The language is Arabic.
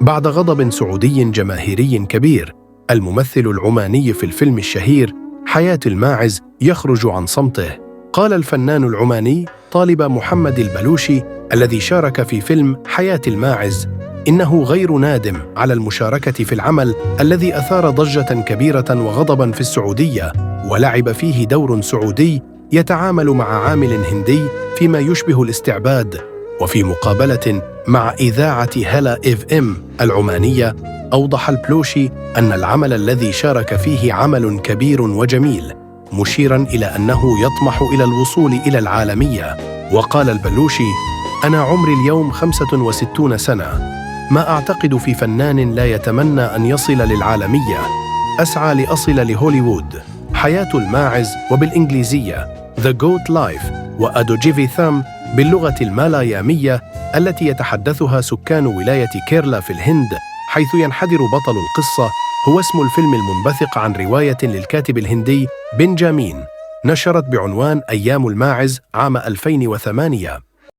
بعد غضب سعودي جماهيري كبير، الممثل العماني في الفيلم الشهير حياة الماعز يخرج عن صمته. قال الفنان العماني طالب محمد البلوشي الذي شارك في فيلم حياة الماعز إنه غير نادم على المشاركة في العمل الذي أثار ضجة كبيرة وغضباً في السعودية، ولعب فيه دور سعودي يتعامل مع عامل هندي فيما يشبه الاستعباد. وفي مقابلة مع إذاعة هلا إف إم العمانية، أوضح البلوشي أن العمل الذي شارك فيه عمل كبير وجميل، مشيراً إلى أنه يطمح إلى الوصول إلى العالمية. وقال البلوشي: أنا عمري اليوم 65 سنة، ما أعتقد في فنان لا يتمنى أن يصل للعالمية. أسعى لأصل لهوليوود. حياة الماعز وبالإنجليزية The Goat Life وأدوجيفي ثام باللغة المالايامية التي يتحدثها سكان ولاية كيرلا في الهند، حيث ينحدر بطل القصة، هو اسم الفيلم المنبثق عن رواية للكاتب الهندي بنجامين، نشرت بعنوان أيام الماعز عام 2008.